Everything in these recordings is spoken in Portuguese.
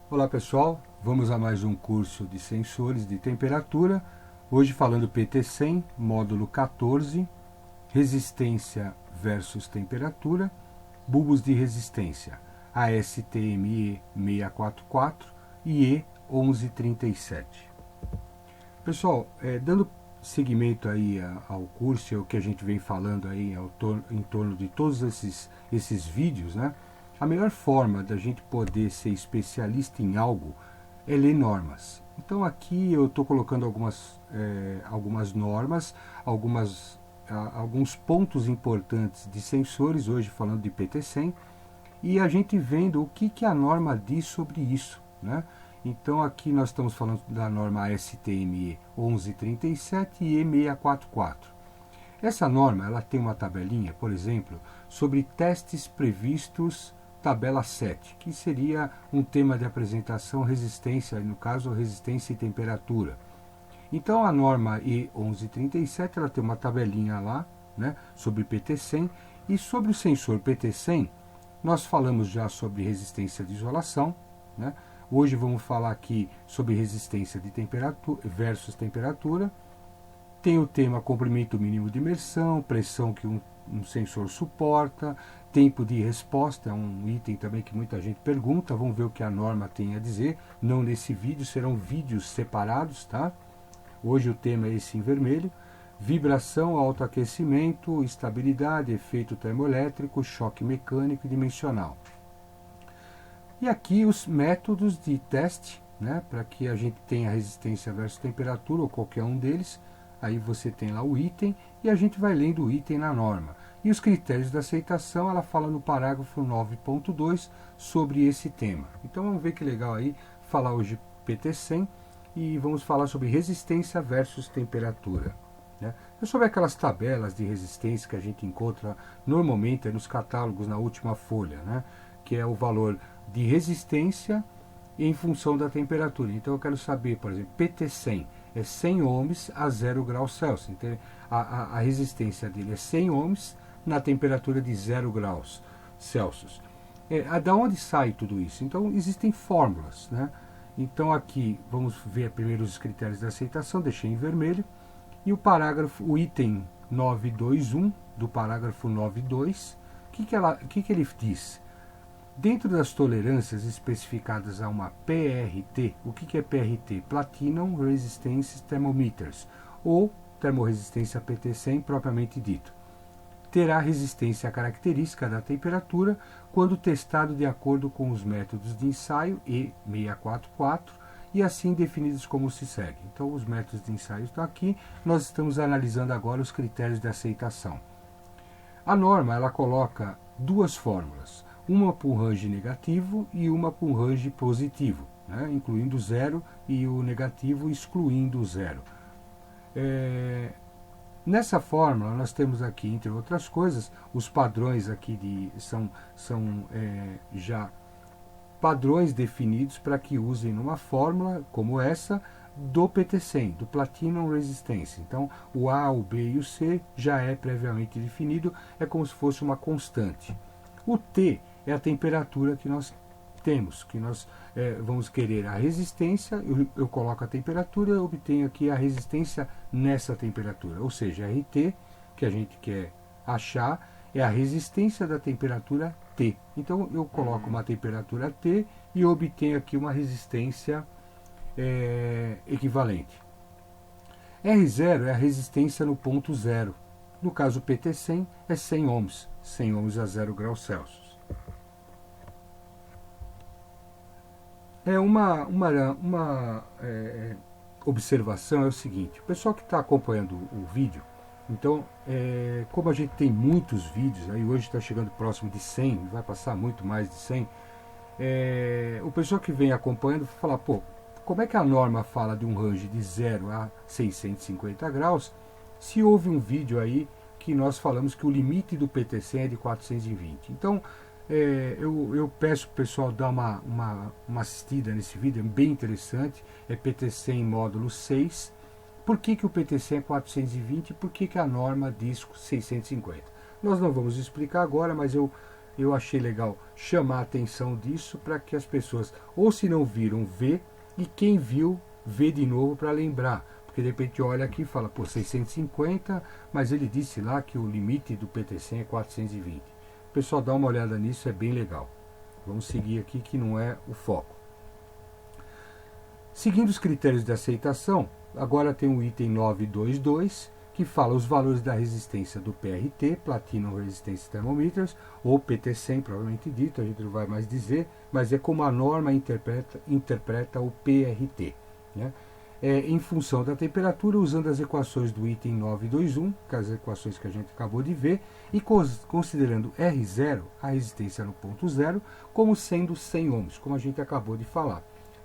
Olá pessoal, vamos a mais um curso de sensores de temperatura, hoje falando PT100, módulo 14, resistência versus temperatura, bulbos de resistência, ASTM E644 e E1137. Pessoal, dando seguimento aí ao curso, o que a gente vem falando aí em torno de todos esses vídeos, né? A melhor forma da gente poder ser especialista em algo é ler normas. Então aqui eu estou colocando algumas normas, alguns pontos importantes de sensores, hoje falando de PT100, e a gente vendo o que a norma diz sobre isso, né? Então aqui nós estamos falando da norma ASTM 1137 e E644. Essa norma ela tem uma tabelinha, por exemplo, sobre testes previstos, tabela 7, que seria um tema de apresentação, resistência, no caso resistência e temperatura. Então a norma E1137 ela tem uma tabelinha lá, né, sobre PT100, e sobre o sensor PT100 nós falamos já sobre resistência de isolação, né? Hoje vamos falar aqui sobre resistência de temperatura versus temperatura. Tem o tema comprimento mínimo de imersão, pressão que um sensor suporta, tempo de resposta, é um item também que muita gente pergunta, vamos ver o que a norma tem a dizer, não nesse vídeo, serão vídeos separados, tá? Hoje o tema é esse em vermelho. Vibração, autoaquecimento, estabilidade, efeito termoelétrico, choque mecânico e dimensional. E aqui os métodos de teste, né, para que a gente tenha resistência versus temperatura ou qualquer um deles. Aí você tem lá o item e a gente vai lendo o item na norma. E os critérios da aceitação, ela fala no parágrafo 9.2 sobre esse tema. Então vamos ver que legal aí falar hoje PT100 e vamos falar sobre resistência versus temperatura. Né? É sobre aquelas tabelas de resistência que a gente encontra normalmente nos catálogos na última folha, né? Que é o valor de resistência em função da temperatura. Então eu quero saber, por exemplo, PT100 é 100 ohms a 0 graus Celsius. Então a resistência dele é 100 ohms na temperatura de 0 graus Celsius. Da onde sai tudo isso? Então existem fórmulas, né? Então aqui vamos ver primeiro os critérios de aceitação, deixei em vermelho. E o item 921 do parágrafo 9.2, o que ele diz? Dentro das tolerâncias especificadas a uma PRT, o que é PRT? Platinum Resistance Thermometers, ou termorresistência PT100 propriamente dito. Terá resistência característica da temperatura quando testado de acordo com os métodos de ensaio E644 e assim definidos como se segue. Então os métodos de ensaio estão aqui, nós estamos analisando agora os critérios de aceitação. A norma ela coloca duas fórmulas, uma para o range negativo e uma para o range positivo, né, incluindo o zero e o negativo excluindo o zero. Nessa fórmula nós temos aqui, entre outras coisas, os padrões aqui são já padrões definidos para que usem numa fórmula como essa do PT100, do Platinum Resistance. Então o A, o B e o C já é previamente definido, é como se fosse uma constante. O T é a temperatura que nós temos, que nós vamos querer a resistência, eu coloco a temperatura e obtenho aqui a resistência nessa temperatura, ou seja, RT, que a gente quer achar, é a resistência da temperatura T. Então eu coloco uma temperatura T e obtenho aqui uma resistência equivalente. R0 é a resistência no ponto zero. No caso PT100 é 100 ohms, 100 ohms a 0 graus Celsius. Uma observação é o seguinte, o pessoal que está acompanhando o vídeo, então, como a gente tem muitos vídeos, aí hoje está chegando próximo de 100, vai passar muito mais de 100, o pessoal que vem acompanhando vai falar, pô, como é que a norma fala de um range de 0 a 650 graus, se houve um vídeo aí que nós falamos que o limite do PT100 é de 420. Então, eu peço para o pessoal dar uma assistida nesse vídeo, é bem interessante, é PT100 módulo 6. Por que o PT100 é 420 e por que a norma diz 650? Nós não vamos explicar agora, mas eu eu achei legal chamar a atenção disso para que as pessoas, ou se não viram, vê, e quem viu, vê de novo para lembrar. Porque de repente olha aqui e fala, pô, 650, mas ele disse lá que o limite do PT100 é 420. O pessoal dá uma olhada nisso, é bem legal. Vamos seguir aqui que não é o foco. Seguindo os critérios de aceitação, agora tem o item 922, que fala os valores da resistência do PRT, Platinum Resistance Thermometers, ou PT100, provavelmente dito, a gente não vai mais dizer, mas é como a norma interpreta o PRT, né? Em função da temperatura, usando as equações do item 921, que as equações que a gente acabou de ver, e considerando R0, a resistência no ponto zero, como sendo 100 ohms, como a gente acabou de falar.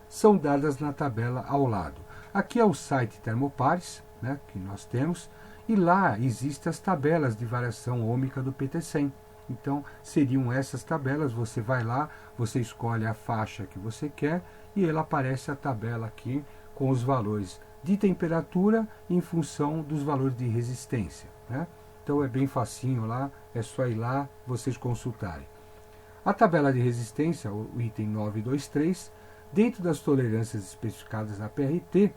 São dadas na tabela ao lado. Aqui é o site Thermopares, né, que nós temos, e lá existem as tabelas de variação ômica do PT100. Então, seriam essas tabelas, você vai lá, você escolhe a faixa que você quer, e ela aparece a tabela aqui com os valores de temperatura em função dos valores de resistência, né? Então é bem facinho lá, é só ir lá, vocês consultarem. A tabela de resistência, o item 923, dentro das tolerâncias especificadas na PRT,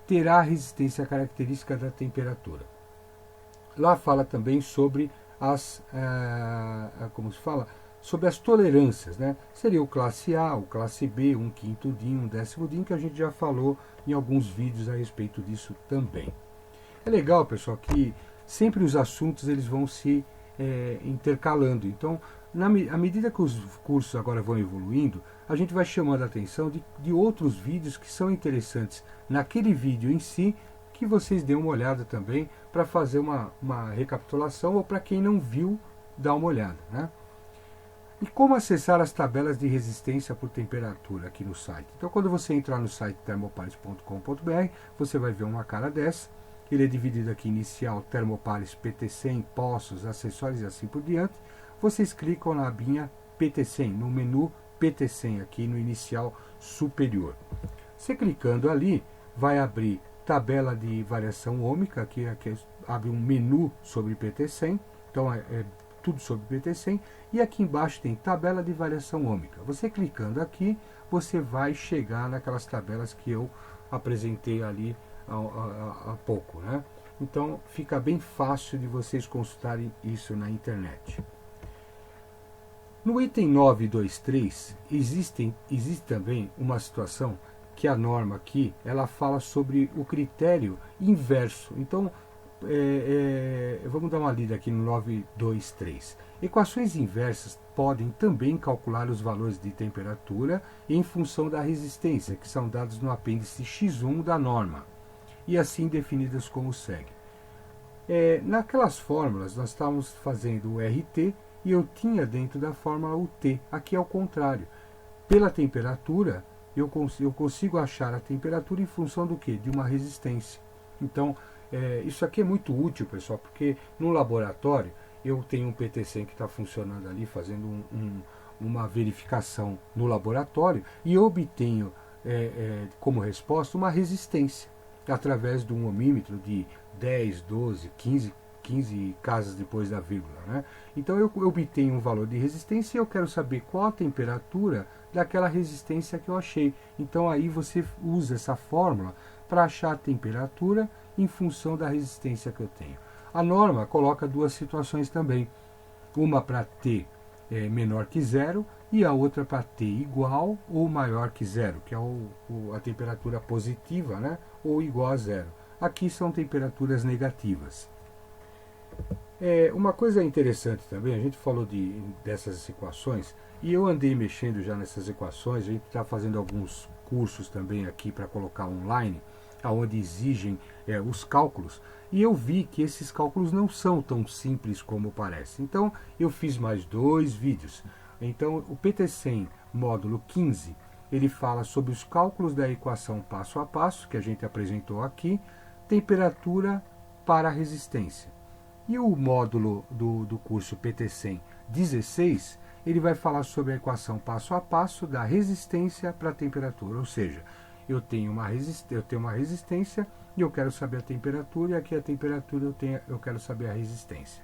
terá a resistência característica da temperatura. Lá fala também sobre as, como se fala, sobre as tolerâncias, né? Seria o classe A, o classe B, 1/5 DIN, 1/10 DIN, que a gente já falou em alguns vídeos a respeito disso também. É legal, pessoal, que sempre os assuntos eles vão se intercalando. Então, à medida que os cursos agora vão evoluindo, a gente vai chamando a atenção de outros vídeos que são interessantes naquele vídeo em si, que vocês dêem uma olhada também para fazer uma recapitulação, ou para quem não viu, dar uma olhada, né? E como acessar as tabelas de resistência por temperatura aqui no site? Então, quando você entrar no site thermopares.com.br, você vai ver uma cara dessa. Ele é dividido aqui em inicial, Thermopares, PT100, poços, acessórios e assim por diante. Vocês clicam na abinha PT100, no menu PT100 aqui no inicial superior. Você clicando ali, vai abrir tabela de variação ômica, aqui abre um menu sobre PT100, então é tudo sobre PT100, e aqui embaixo tem tabela de variação ômica. Você clicando aqui, você vai chegar naquelas tabelas que eu apresentei ali há pouco, né? Então fica bem fácil de vocês consultarem isso na internet. No item 923 existe também uma situação que a norma aqui ela fala sobre o critério inverso. Então vamos dar uma lida aqui no 923. Equações inversas podem também calcular os valores de temperatura em função da resistência, que são dados no apêndice X1 da norma, e assim definidas como segue. Naquelas fórmulas, nós estávamos fazendo o RT, e eu tinha dentro da fórmula o T. Aqui é o contrário. Pela temperatura, eu consigo achar a temperatura em função do quê? De uma resistência. Então, isso aqui é muito útil, pessoal, porque no laboratório eu tenho um PT100 que está funcionando ali, fazendo uma verificação no laboratório, e eu obtenho como resposta uma resistência através de um ohmímetro de 10, 12, 15 casas depois da vírgula, né? Então eu obtenho um valor de resistência e eu quero saber qual a temperatura daquela resistência que eu achei. Então aí você usa essa fórmula para achar a temperatura em função da resistência que eu tenho. A norma coloca duas situações também, uma para T menor que zero e a outra para T igual ou maior que zero, que é a temperatura positiva, né? Ou igual a zero. Aqui são temperaturas negativas. Uma coisa interessante também, a gente falou dessas equações, e eu andei mexendo já nessas equações, a gente está fazendo alguns cursos também aqui para colocar online, onde exigem os cálculos, e eu vi que esses cálculos não são tão simples como parece. Então eu fiz mais 2 vídeos. Então o PT100 módulo 15, ele fala sobre os cálculos da equação passo a passo, que a gente apresentou aqui, temperatura para resistência. E o módulo do curso PT100 16, ele vai falar sobre a equação passo a passo da resistência para a temperatura, ou seja, eu tenho uma resistência e eu quero saber a temperatura, e aqui a temperatura eu quero saber a resistência.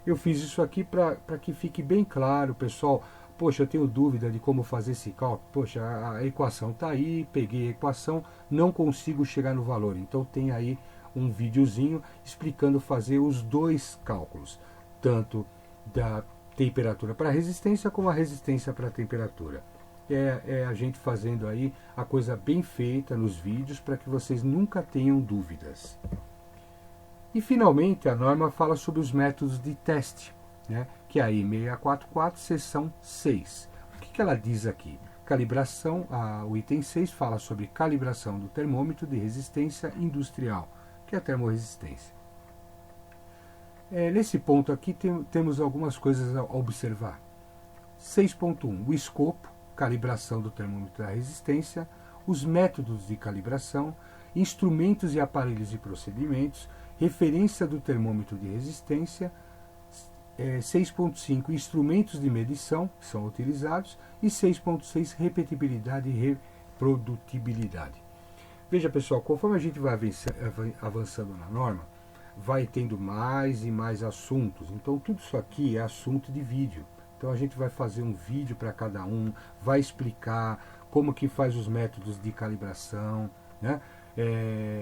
Eu fiz isso aqui para que fique bem claro, pessoal. Poxa, eu tenho dúvida de como fazer esse cálculo. Poxa, a equação está aí, peguei a equação, não consigo chegar no valor. Então tem aí um videozinho explicando fazer os dois cálculos, tanto da temperatura para resistência como a resistência para a temperatura. É a gente fazendo aí a coisa bem feita nos vídeos para que vocês nunca tenham dúvidas. E finalmente a norma fala sobre os métodos de teste, né? Que é a I644, seção 6. O que ela diz aqui? Calibração, o item 6 fala sobre calibração do termômetro de resistência industrial, que é a termorresistência. Nesse ponto aqui temos algumas coisas a observar. 6.1, o escopo, calibração do termômetro da resistência, os métodos de calibração, instrumentos e aparelhos e procedimentos, referência do termômetro de resistência, 6.5, instrumentos de medição que são utilizados, e 6.6, repetibilidade e reprodutibilidade. Veja, pessoal, conforme a gente vai avançando na norma, vai tendo mais e mais assuntos. Então, tudo isso aqui é assunto de vídeo. Então, a gente vai fazer um vídeo para cada um, vai explicar como que faz os métodos de calibração, né?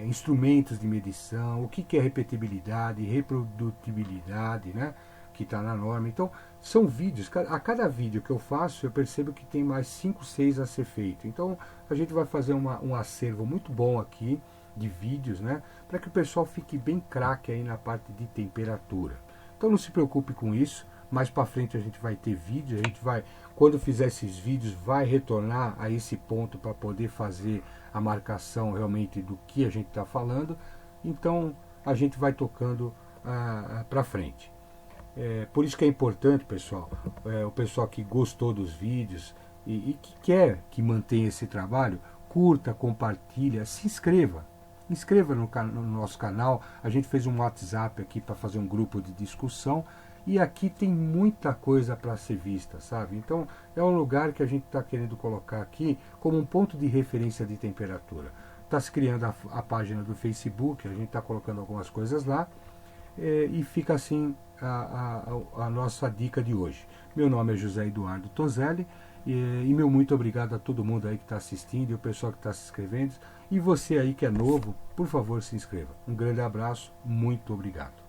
Instrumentos de medição, o que é repetibilidade, reprodutibilidade, né? Que está na norma. Então, são vídeos. A cada vídeo que eu faço, eu percebo que tem mais 5, 6 a ser feito. Então, a gente vai fazer um acervo muito bom aqui de vídeos, né? Para que o pessoal fique bem craque aí na parte de temperatura. Então, não se preocupe com isso. Mais para frente a gente vai ter vídeo. A gente vai, quando fizer esses vídeos, vai retornar a esse ponto para poder fazer a marcação realmente do que a gente está falando. Então, a gente vai tocando para frente. Por isso que é importante, pessoal, o pessoal que gostou dos vídeos e que quer que mantenha esse trabalho, curta, compartilha, se inscreva. Inscreva no nosso canal. A gente fez um WhatsApp aqui para fazer um grupo de discussão e aqui tem muita coisa para ser vista, sabe? Então é um lugar que a gente está querendo colocar aqui como um ponto de referência de temperatura. Está se criando a página do Facebook, a gente está colocando algumas coisas lá e fica assim a nossa dica de hoje. Meu nome é José Eduardo Toselli e meu muito obrigado a todo mundo aí que está assistindo e o pessoal que está se inscrevendo. E você aí que é novo, por favor, se inscreva. Um grande abraço, muito obrigado.